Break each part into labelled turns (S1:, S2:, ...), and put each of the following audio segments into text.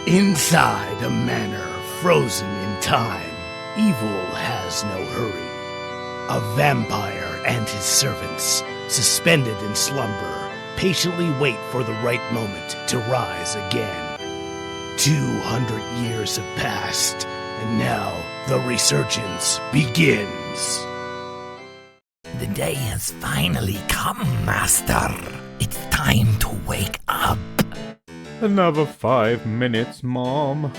S1: Inside a manor frozen in time, evil has no hurry. A vampire and his servants, suspended in slumber, patiently wait for the right moment to rise again. 200 years have passed, and now the resurgence begins.
S2: The day has finally come, Master. It's time to wake up.
S3: Another 5 minutes, Mom.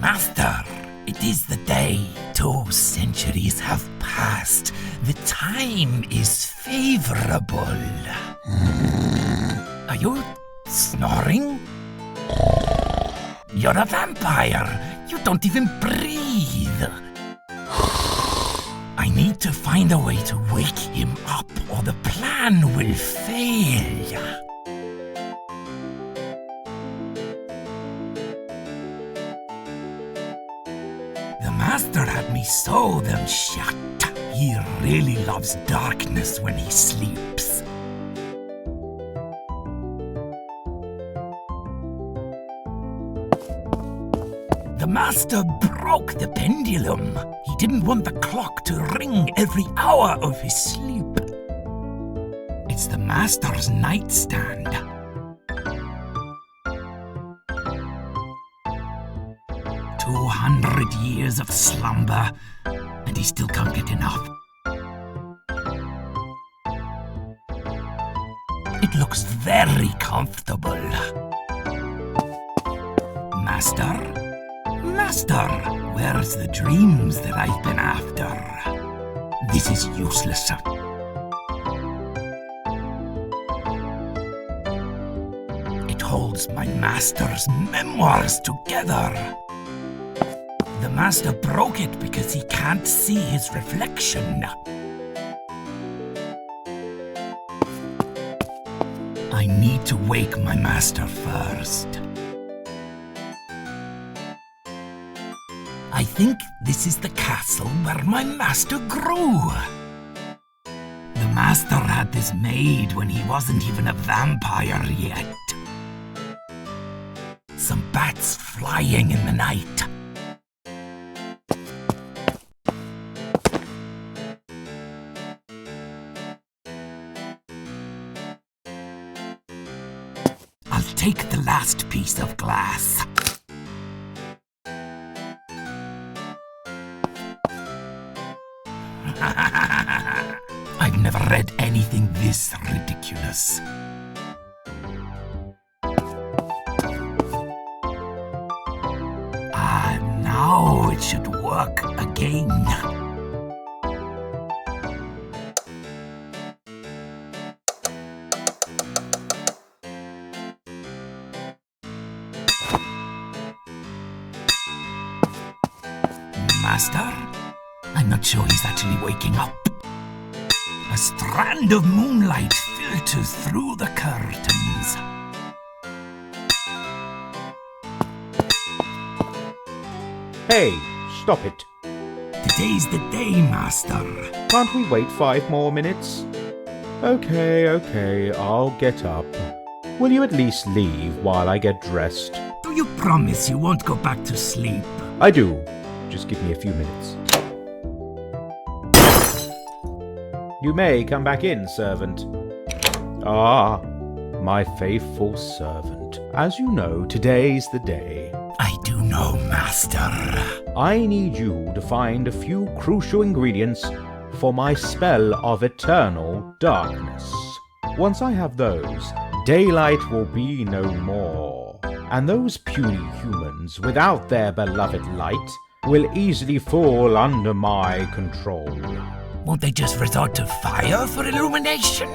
S2: Master, it is the day. 2 centuries have passed. The time is favorable. Are you snoring? You're a vampire. You don't even breathe. I need to find a way to wake him up, or the plan will fail. The Master had me sew them shut. He really loves darkness when he sleeps. The Master broke the pendulum. He didn't want the clock to ring every hour of his sleep. It's the Master's nightstand. 200 years of slumber, and he still can't get enough. It looks very comfortable. Master? Master, where's the dreams that I've been after? This is useless. It holds my Master's memoirs together. The Master broke it because he can't see his reflection. I need to wake my Master first. I think this is the castle where my Master grew. The Master had this made when he wasn't even a vampire yet. Some bats flying in the night. I'll take the last piece of glass. I've never read anything this ridiculous. Now it should work again. Master? I'm not sure he's actually waking up. A strand of moonlight filters through the curtains.
S3: Hey, stop it.
S2: Today's the day, Master.
S3: Can't we wait 5 more minutes? Okay, I'll get up. Will you at least leave while I get dressed?
S2: Do you promise you won't go back to sleep?
S3: I do. Just give me a few minutes. You may come back in, servant. Ah, my faithful servant. As you know, today's the day.
S2: I do know, Master.
S3: I need you to find a few crucial ingredients for my spell of eternal darkness. Once I have those, daylight will be no more, and those puny humans without their beloved light will easily fall under my control.
S2: Won't they just resort to fire for illumination?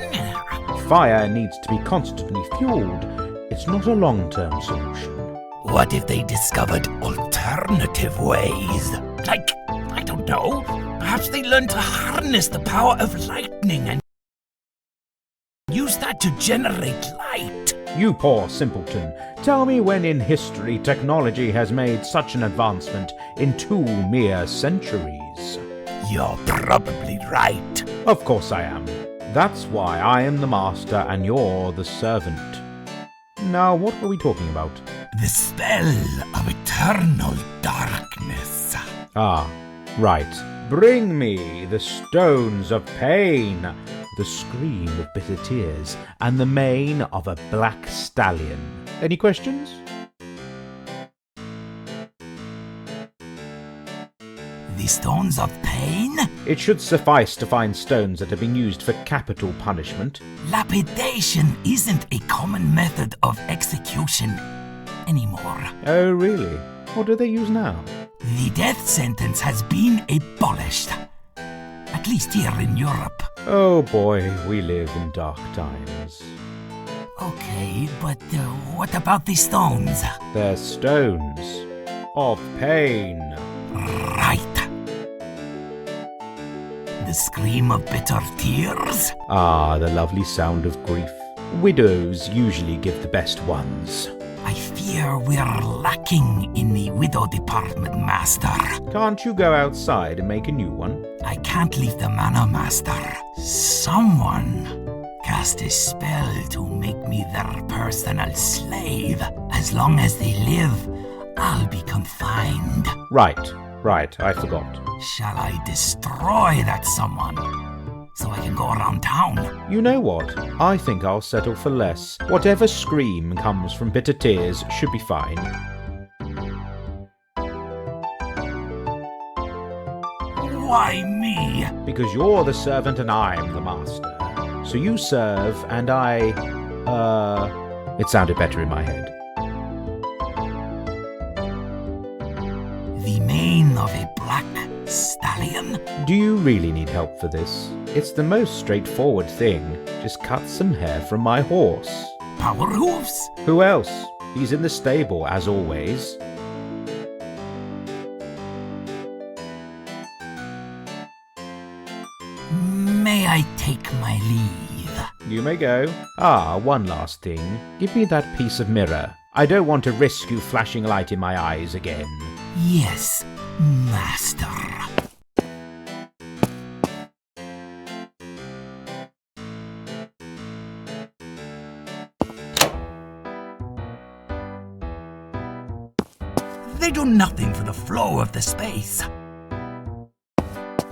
S3: Fire needs to be constantly fueled. It's not a long-term solution.
S2: What if they discovered alternative ways? Like, I don't know, perhaps they learned to harness the power of lightning and use that to generate light.
S3: You poor simpleton. Tell me when in history technology has made such an advancement in 2 mere centuries.
S2: You're probably right.
S3: Of course I am. That's why I am the master and you're the servant. Now, what were we talking about?
S2: The spell of eternal darkness.
S3: Ah, right. Bring me the stones of pain, the scream of bitter tears, and the mane of a black stallion. Any questions?
S2: The stones of pain?
S3: It should suffice to find stones that have been used for capital punishment.
S2: Lapidation isn't a common method of execution anymore.
S3: Oh, really? What do they use now?
S2: The death sentence has been abolished. At least here in Europe.
S3: Oh boy, we live in dark times.
S2: Okay, but what about the stones?
S3: They're stones of pain.
S2: Right. The scream of bitter tears?
S3: Ah, the lovely sound of grief. Widows usually give the best ones.
S2: I fear we're lacking in the widow department, Master.
S3: Can't you go outside and make a new one?
S2: I can't leave the manor, Master. Someone cast a spell to make me their personal slave. As long as they live, I'll be confined.
S3: Right, I forgot.
S2: Shall I destroy that someone so I can go around town?
S3: You know what? I think I'll settle for less. Whatever scream comes from bitter tears should be fine.
S2: Why me?
S3: Because you're the servant and I'm the master. So you serve and it sounded better in my head.
S2: The mane of a black stallion?
S3: Do you really need help for this? It's the most straightforward thing. Just cut some hair from my horse.
S2: Power hooves?
S3: Who else? He's in the stable, as always.
S2: May I take my leave?
S3: You may go. Ah, one last thing. Give me that piece of mirror. I don't want to risk you flashing light in my eyes again.
S2: Yes, Master. They do nothing for the flow of the space.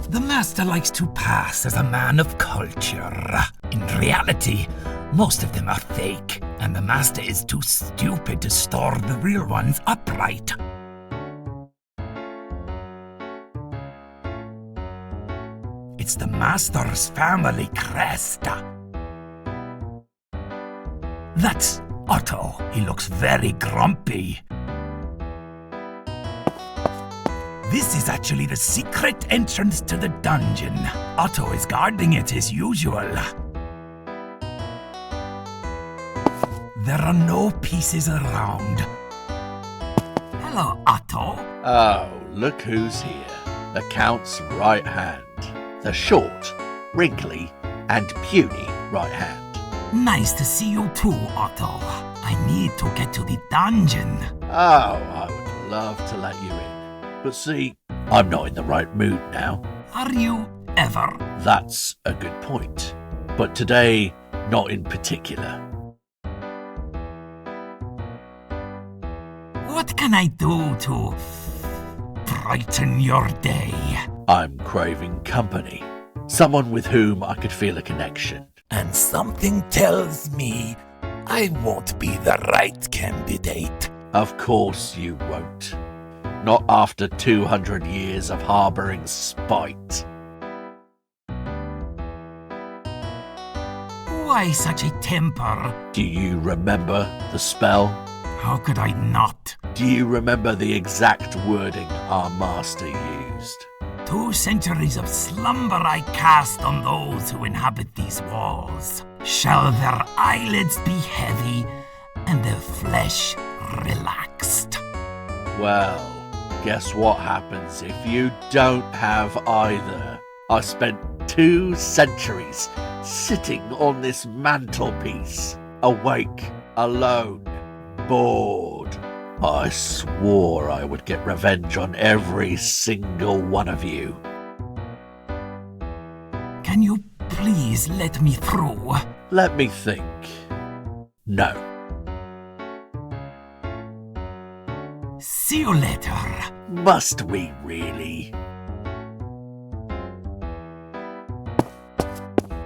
S2: The Master likes to pass as a man of culture. In reality, most of them are fake, and the Master is too stupid to store the real ones upright. It's the Master's family crest. That's Otto. He looks very grumpy. This is actually the secret entrance to the dungeon. Otto is guarding it as usual. There are no pieces around. Hello, Otto.
S4: Oh, look who's here. The Count's right hand. The short, wrinkly, and puny right hand.
S2: Nice to see you too, Otto. I need to get to the dungeon.
S4: Oh, I would love to let you in. But see, I'm not in the right mood now.
S2: Are you ever?
S4: That's a good point. But today, not in particular.
S2: What can I do to brighten your day?
S4: I'm craving company. Someone with whom I could feel a connection.
S2: And something tells me I won't be the right candidate.
S4: Of course you won't. Not after 200 years of harbouring spite.
S2: Why such a temper?
S4: Do you remember the spell?
S2: How could I not?
S4: Do you remember the exact wording our master used?
S2: 2 centuries of slumber I cast on those who inhabit these walls. Shall their eyelids be heavy and their flesh relaxed?
S4: Well, guess what happens if you don't have either? I spent 2 centuries sitting on this mantelpiece, awake, alone, bored. I swore I would get revenge on every single one of you.
S2: Can you please let me through?
S4: Let me think. No.
S2: See you later.
S4: Must we really?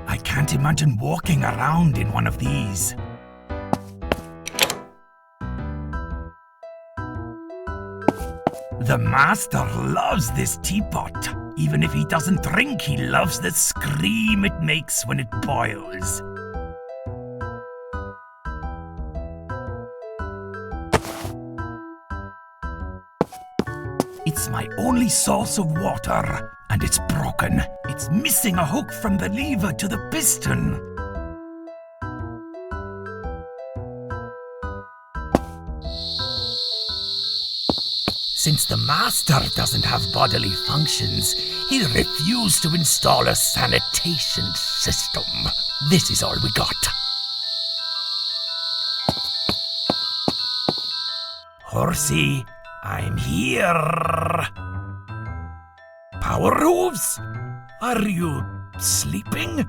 S2: I can't imagine walking around in one of these. The master loves this teapot. Even if he doesn't drink, he loves the scream it makes when it boils. It's my only source of water, and it's broken. It's missing a hook from the lever to the piston. Since the master doesn't have bodily functions, he refused to install a sanitation system. This is all we got. Horsey, I'm here. Power hooves? Are you sleeping?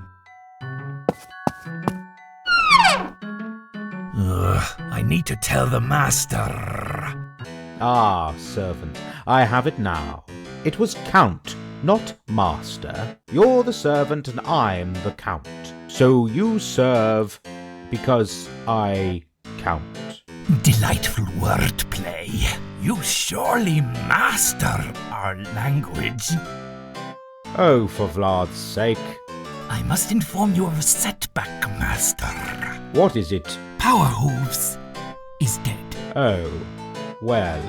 S2: I need to tell the master.
S3: Ah, servant, I have it now. It was Count, not Master. You're the servant and I'm the Count. So you serve because I count.
S2: Delightful wordplay. You surely master our language.
S3: Oh, for Vlad's sake.
S2: I must inform you of a setback, master.
S3: What is it?
S2: Power Hooves is dead.
S3: Oh, well,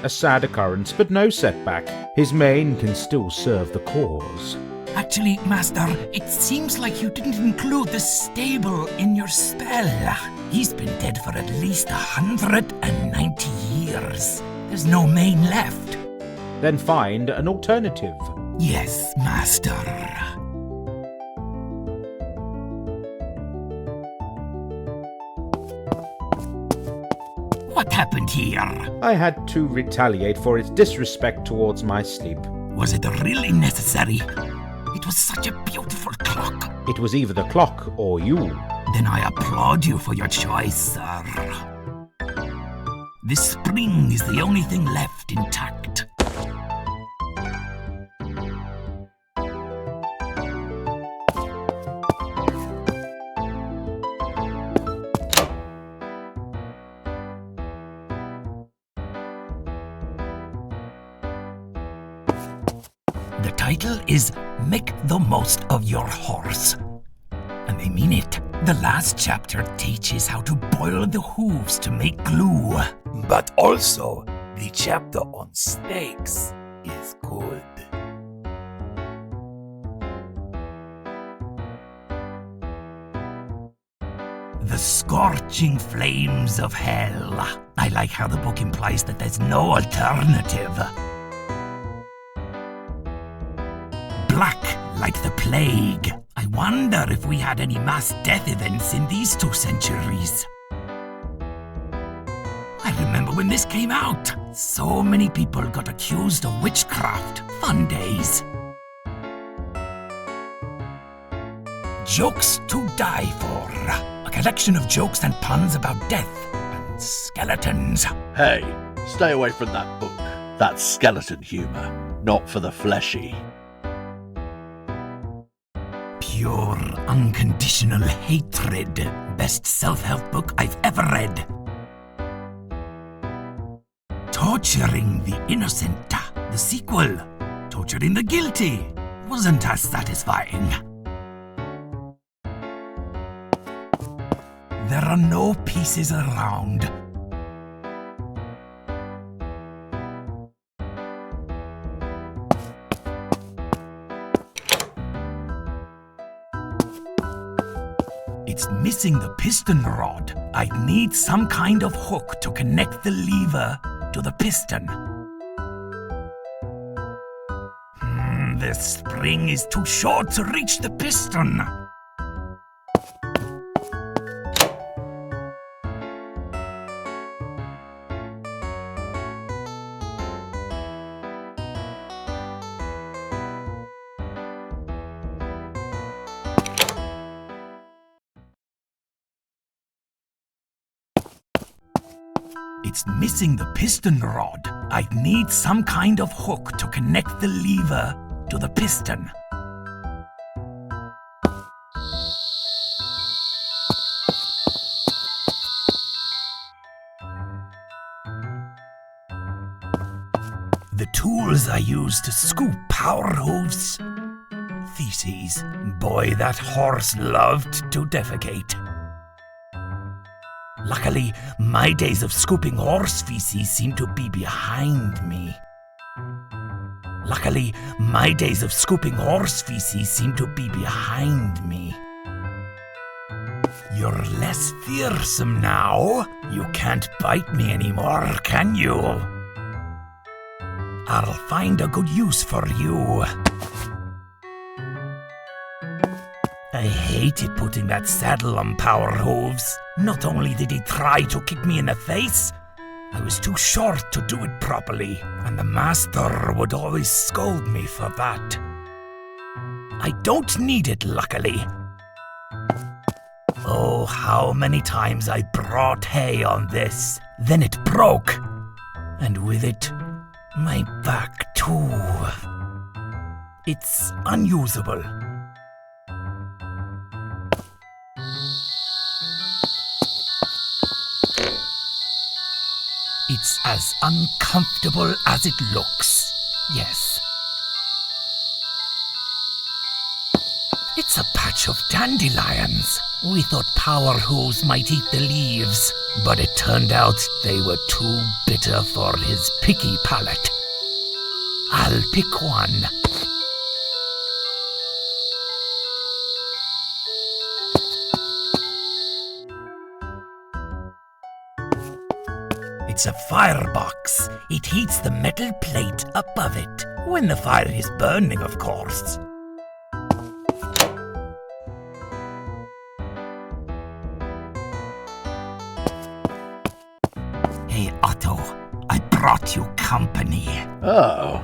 S3: a sad occurrence, but no setback. His mane can still serve the cause.
S2: Actually, master, it seems like you didn't include the stable in your spell. He's been dead for at least 190 years. There's no mane left.
S3: Then find an alternative.
S2: Yes, master. What happened here?
S3: I had to retaliate for its disrespect towards my sleep.
S2: Was it really necessary? It was such a beautiful clock.
S3: It was either the clock or you.
S2: Then I applaud you for your choice, sir. This spring is the only thing left intact. The title is Make the Most of Your Horse. And they mean it. The last chapter teaches how to boil the hooves to make glue.
S5: But also, the chapter on snakes is good.
S2: The scorching flames of hell. I like how the book implies that there's no alternative. Black like the plague. I wonder if we had any mass death events in these 2 centuries. I remember when this came out. So many people got accused of witchcraft. Fun days. Jokes to Die For. A collection of jokes and puns about death and skeletons.
S4: Hey, stay away from that book. That's skeleton humor, not for the fleshy.
S2: Pure, unconditional hatred. Best self-help book I've ever read. Torturing the Innocent. The sequel, Torturing the Guilty, wasn't as satisfying. There are no pieces around. It's missing the piston rod. I'd need some kind of hook to connect the lever to the piston. The spring is too short to reach the piston. It's missing the piston rod. I'd need some kind of hook to connect the lever to the piston. The tools I use to scoop power hooves. Feces. Boy, that horse loved to defecate. Luckily, my days of scooping horse feces seem to be behind me. You're less fearsome now. You can't bite me anymore, can you? I'll find a good use for you. I hated putting that saddle on Power Hooves. Not only did he try to kick me in the face, I was too short to do it properly, and the master would always scold me for that. I don't need it, luckily. Oh, how many times I brought hay on this. Then it broke, and with it, my back too. It's unusable. It's as uncomfortable as it looks. Yes. It's a patch of dandelions. We thought Power Hooves might eat the leaves, but it turned out they were too bitter for his picky palate. I'll pick one. It's a firebox. It heats the metal plate above it. When the fire is burning, of course. Hey, Otto. I brought you company.
S4: Oh,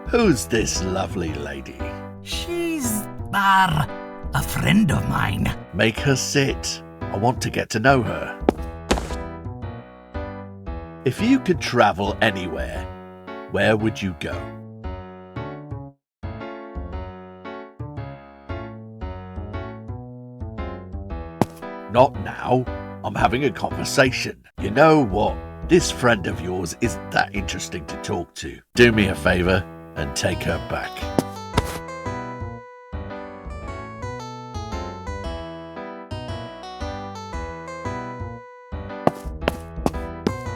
S4: who's this lovely lady?
S2: She's, a friend of mine.
S4: Make her sit. I want to get to know her. If you could travel anywhere, where would you go? Not now. I'm having a conversation. You know what? This friend of yours isn't that interesting to talk to. Do me a favor and take her back.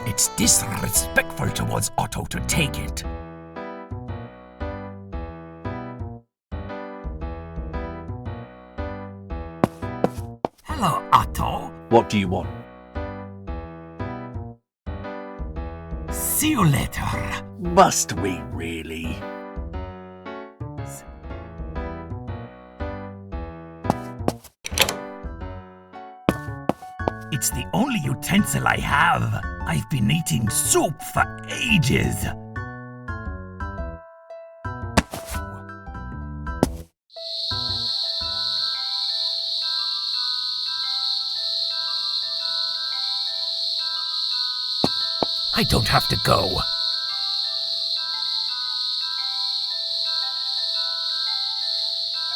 S2: It's disrespectful towards Otto to take it. Hello, Otto.
S4: What do you want?
S2: See you later.
S4: Must we really?
S2: It's the only utensil I have. I've been eating soup for ages. I don't have to go.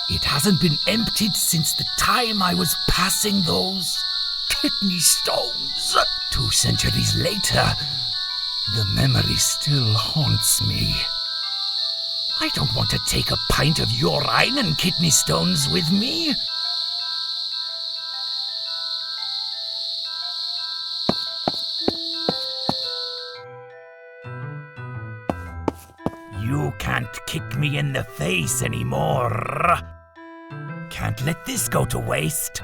S2: It hasn't been emptied since the time I was passing those kidney stones. 2 centuries later, the memory still haunts me. I don't want to take a pint of urine and kidney stones with me. You can't kick me in the face anymore. Can't let this go to waste.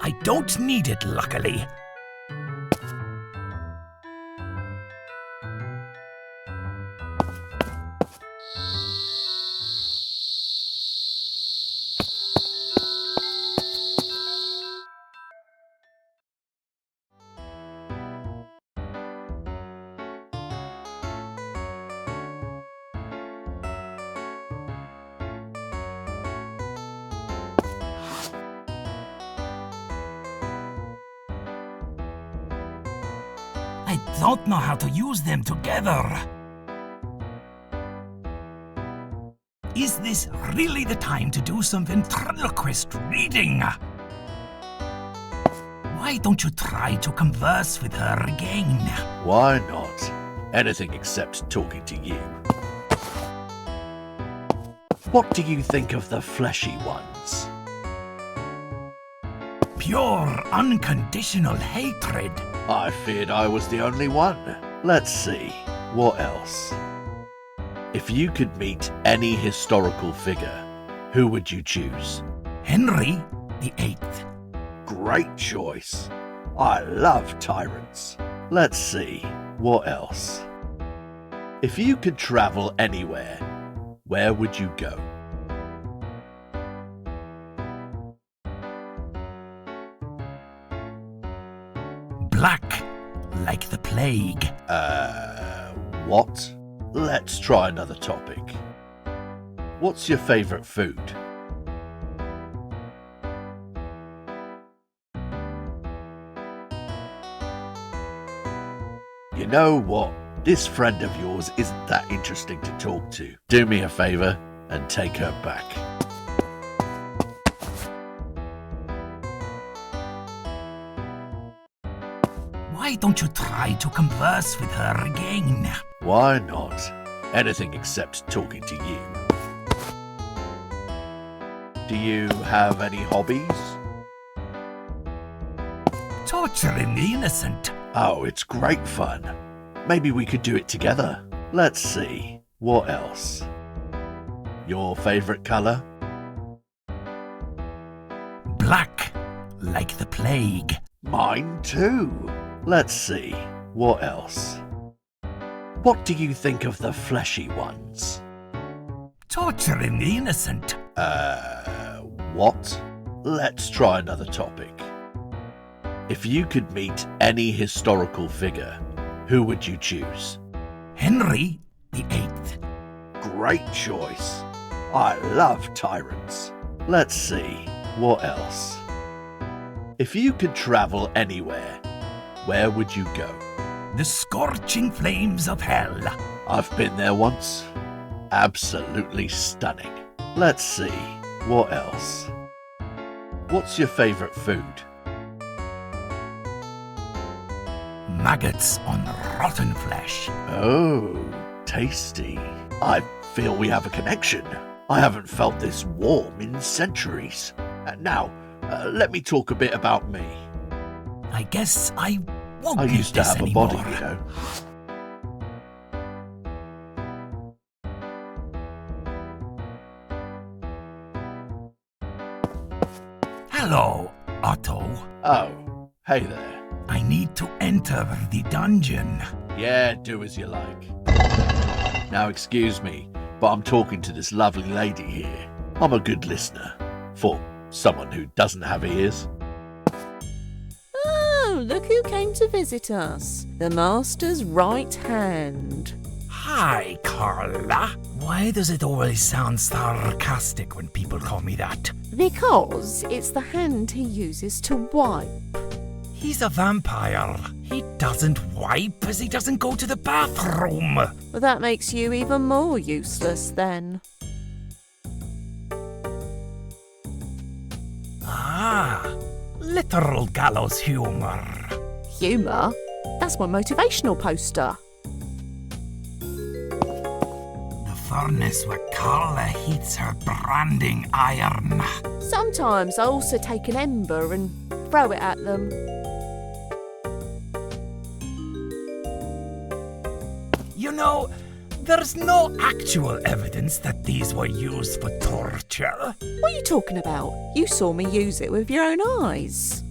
S2: I don't need it, luckily. I don't know how to use them together. Is this really the time to do some ventriloquist reading? Why don't you try to converse with her again?
S4: Why not? Anything except talking to you. What do you think of the fleshy ones?
S2: Pure, unconditional hatred.
S4: I feared I was the only one. Let's see, what else? If you could meet any historical figure, who would you choose?
S2: Henry the Eighth.
S4: Great choice. I love tyrants. Let's see, what else? If you could travel anywhere, where would you go?
S2: Black, like the plague.
S4: What? Let's try another topic. What's your favorite food? You know what? This friend of yours isn't that interesting to talk to. Do me a favor and take her back.
S2: Why don't you try to converse with her again?
S4: Why not? Anything except talking to you. Do you have any hobbies?
S2: Torturing the innocent.
S4: Oh, it's great fun. Maybe we could do it together. Let's see, what else? Your favorite color?
S2: Black, like the plague.
S4: Mine too. Let's see, what else? What do you think of the fleshy ones?
S2: Torturing the innocent.
S4: What? Let's try another topic. If you could meet any historical figure, who would you choose?
S2: Henry the Eighth.
S4: Great choice. I love tyrants. Let's see, what else? If you could travel anywhere, where would you go?
S2: The scorching flames of hell.
S4: I've been there once. Absolutely stunning. Let's see, what else? What's your favorite food?
S2: Maggots on rotten flesh.
S4: Oh, tasty. I feel we have a connection. I haven't felt this warm in centuries. Now, let me talk a bit about me.
S2: I guess I won't
S4: I
S2: need
S4: used to
S2: this
S4: have
S2: anymore.
S4: a body, you know.
S2: Hello, Otto.
S4: Oh, hey there.
S2: I need to enter the dungeon.
S4: Yeah, do as you like. Now, excuse me, but I'm talking to this lovely lady here. I'm a good listener, for someone who doesn't have ears.
S6: Oh, look who came to visit us. The master's right hand.
S2: Hi, Carla. Why does it always sound sarcastic when people call me that?
S6: Because it's the hand he uses to wipe.
S2: He's a vampire. He doesn't wipe as he doesn't go to the bathroom.
S6: Well, that makes you even more useless then.
S2: Ah, literal gallows humor.
S6: Humour? That's my motivational poster.
S2: The furnace where Carla heats her branding iron.
S6: Sometimes I also take an ember and throw it at them.
S2: You know, there's no actual evidence that these were used for torture.
S6: What are you talking about? You saw me use it with your own eyes.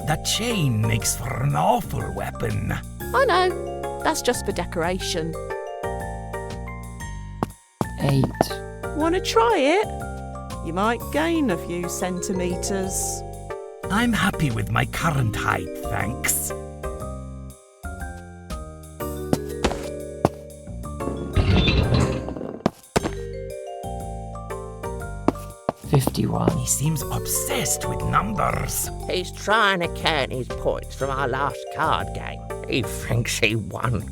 S2: That chain makes for an awful weapon.
S6: I know. That's just for decoration.
S7: 8.
S6: Want to try it? You might gain a few centimetres.
S2: I'm happy with my current height, thanks.
S5: 51.
S2: He seems obsessed with numbers.
S7: He's trying to count his points from our last card game. He thinks he won.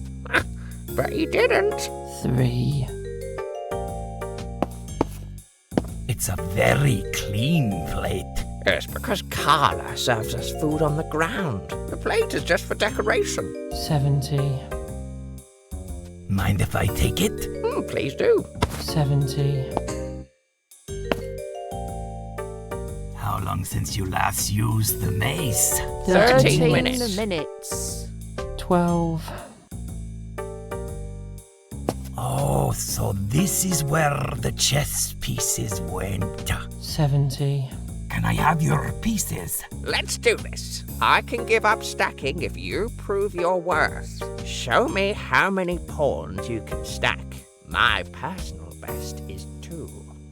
S7: But he didn't.
S5: 3.
S2: It's a very clean plate.
S7: It's because Carla serves us food on the ground. The plate is just for decoration.
S5: 70.
S2: Mind if I take it?
S7: Please do.
S5: 70.
S2: How long since you last used the mace?
S7: 13 minutes.
S6: minutes.
S5: 12.
S2: Oh, so this is where the chess pieces went.
S5: 70.
S2: Can I have your pieces?
S7: Let's do this. I can give up stacking if you prove your worth. Show me how many pawns you can stack. My personal best is 2.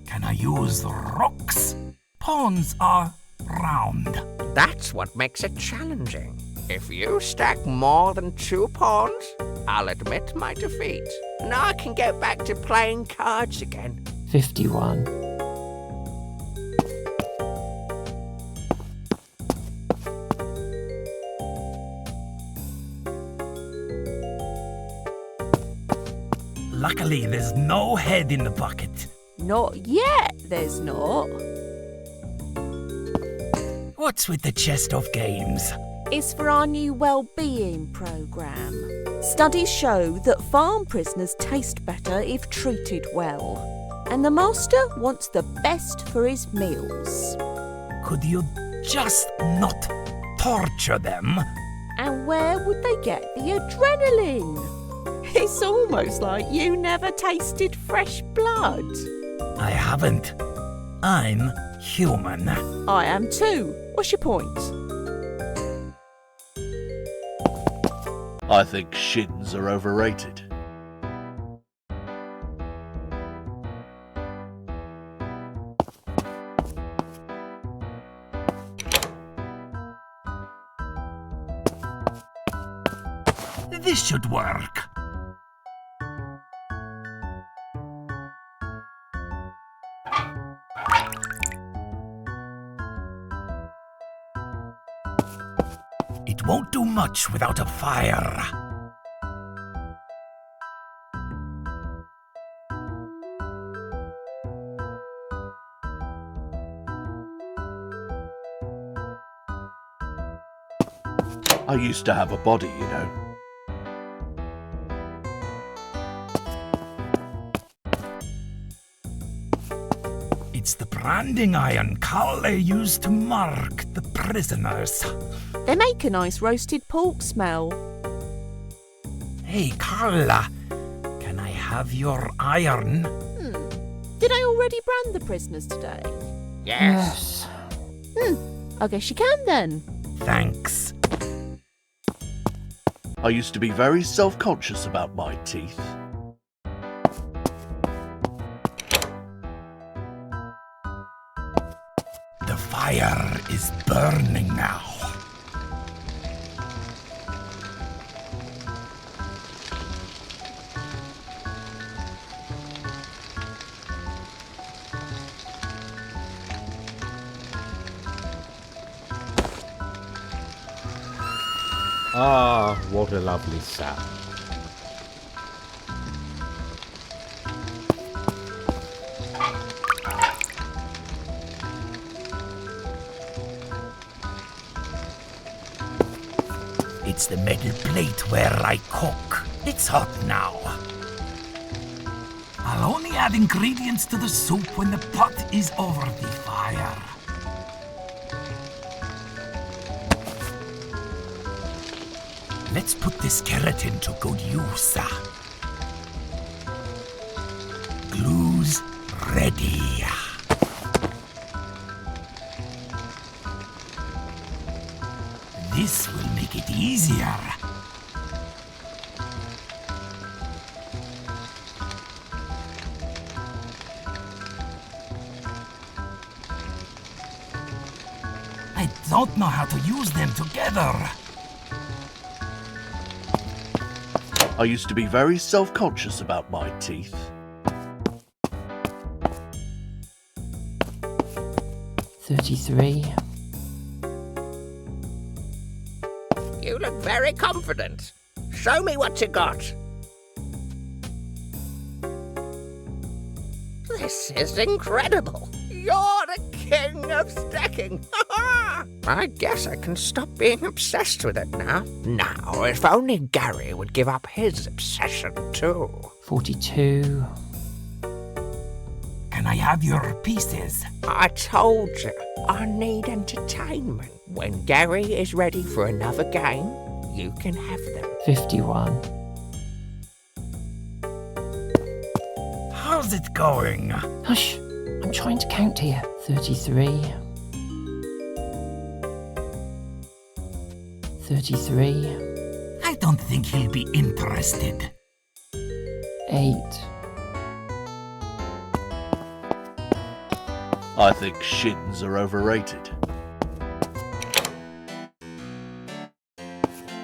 S2: Can I use rocks? Pawns are round.
S7: That's what makes it challenging. If you stack more than 2 pawns, I'll admit my defeat. And I can get back to playing cards again.
S5: 51.
S2: Luckily, there's no head in the bucket.
S6: Not yet, there's not.
S2: What's with the chest of games?
S6: It's for our new well-being programme. Studies show that farm prisoners taste better if treated well. And the master wants the best for his meals.
S2: Could you just not torture them?
S6: And where would they get the adrenaline? It's almost like you never tasted fresh blood.
S2: I haven't. I'm human.
S6: I am too. What's your point?
S4: I think shins are overrated.
S2: This should work. It won't do much without a fire.
S4: I used to have a body, you know.
S2: It's the branding iron Carla used to mark the prisoners.
S6: They make a nice roasted pork smell.
S2: Hey, Carla, can I have your iron?
S6: Did I already brand the prisoners today?
S7: Yes.
S6: I guess you can then.
S2: Thanks.
S4: I used to be very self-conscious about my teeth.
S2: The fire is burning now.
S3: Ah, what a lovely sound.
S2: It's the metal plate where I cook. It's hot now. I'll only add ingredients to the soup when the pot is over the fire. Let's put this keratin to good use. Glue's ready. This will make it easier. I don't know how to use them together.
S4: I used to be very self-conscious about my teeth.
S8: 33.
S7: You look very confident. Show me what you got. This is incredible. You're the king of stacking. I guess I can stop being obsessed with it now. Now, if only Gary would give up his obsession too.
S8: 42.
S2: Can I have your pieces?
S7: I told you, I need entertainment. When Gary is ready for another game, you can have them.
S8: 51.
S2: How's it going?
S8: Hush, I'm trying to count here. 33. 33.
S2: I don't think he'll be interested.
S8: 8.
S4: I think shins are overrated.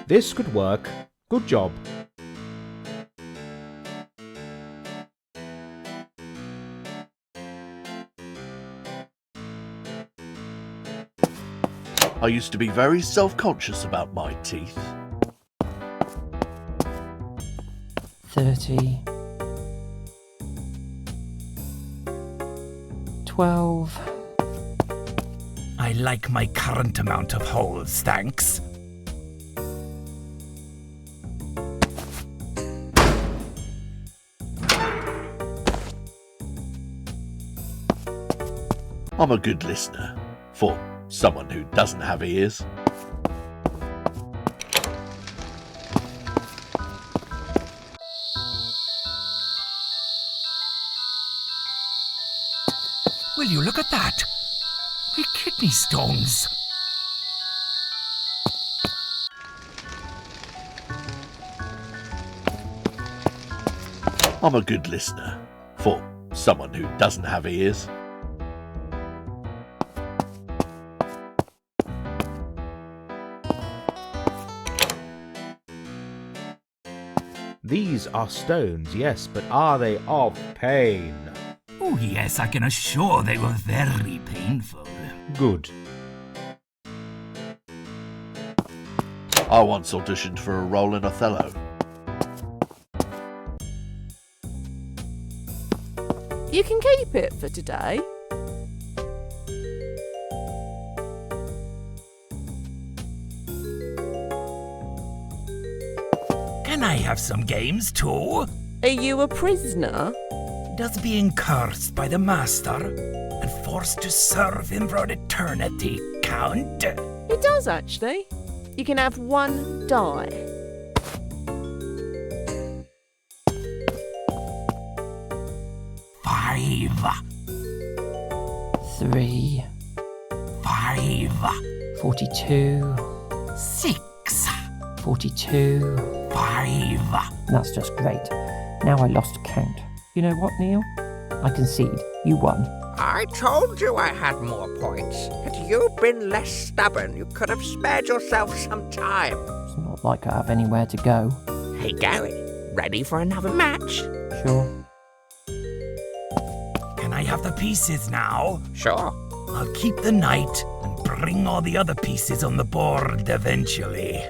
S3: This could work. Good job.
S4: I used to be very self-conscious about my teeth.
S8: 30. 12.
S2: I like my current amount of holes, thanks.
S4: I'm a good listener, for someone who doesn't have ears.
S2: Will you look at that? My kidney stones.
S4: I'm a good listener, for someone who doesn't have ears.
S3: These are stones, yes, but are they of pain?
S2: Oh yes, I can assure they were very painful.
S3: Good.
S4: I once auditioned for a role in Othello.
S6: You can keep it for today.
S2: Can I have some games too?
S6: Are you a prisoner?
S2: Does being cursed by the master and forced to serve him for an eternity count?
S6: It does, actually. You can have one die.
S2: 5.
S8: 3.
S2: 5.
S8: 42.
S2: 6.
S8: 42.
S2: 5.
S8: That's just great. Now I lost count. You know what, Neil? I concede. You won.
S7: I told you I had more points. Had you been less stubborn, you could have spared yourself some time.
S8: It's not like I have anywhere to go.
S7: Hey, Gary, ready for another match?
S8: Sure.
S2: Can I have the pieces now?
S7: Sure.
S2: I'll keep the knight and bring all the other pieces on the board eventually.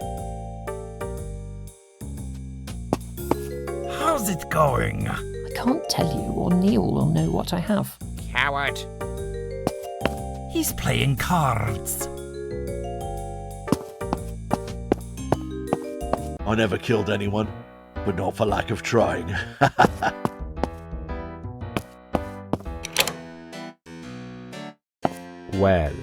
S2: How's it going?
S8: I can't tell you, or Neil will know what I have.
S7: Coward.
S2: He's playing cards.
S4: I never killed anyone, but not for lack of trying.
S3: Well,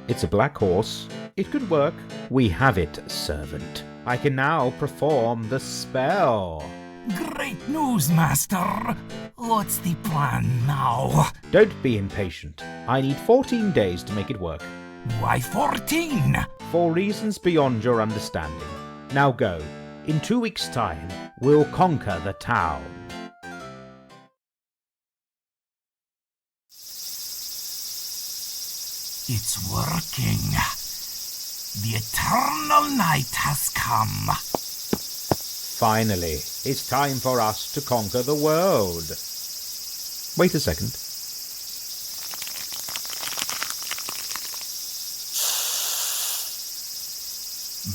S3: it's a black horse. It could work. We have it, servant. I can now perform the spell.
S2: Great news, Master. What's the plan now?
S3: Don't be impatient. I need 14 days to make it work.
S2: Why 14?
S3: For reasons beyond your understanding. Now go. In 2 weeks' time, we'll conquer the town.
S2: It's working. The eternal night has come.
S3: Finally, it's time for us to conquer the world. Wait a second.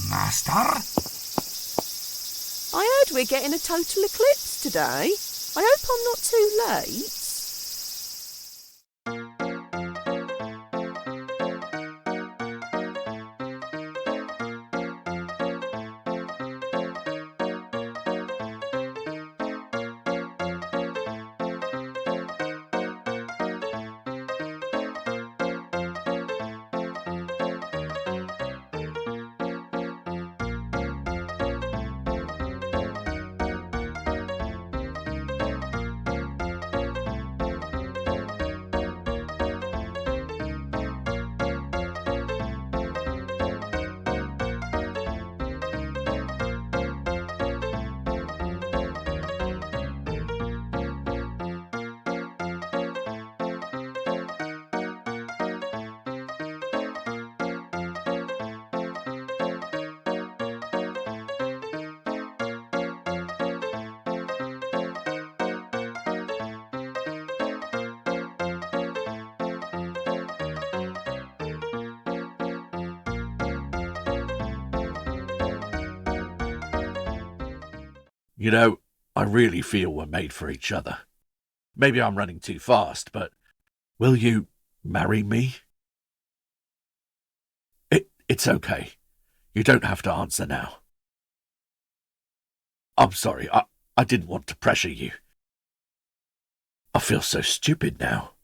S5: Master?
S6: I heard we're getting a total eclipse today. I hope I'm not too late.
S4: You know, I really feel we're made for each other. Maybe I'm running too fast, but will you marry me? It's okay. You don't have to answer now. I'm sorry, I didn't want to pressure you. I feel so stupid now.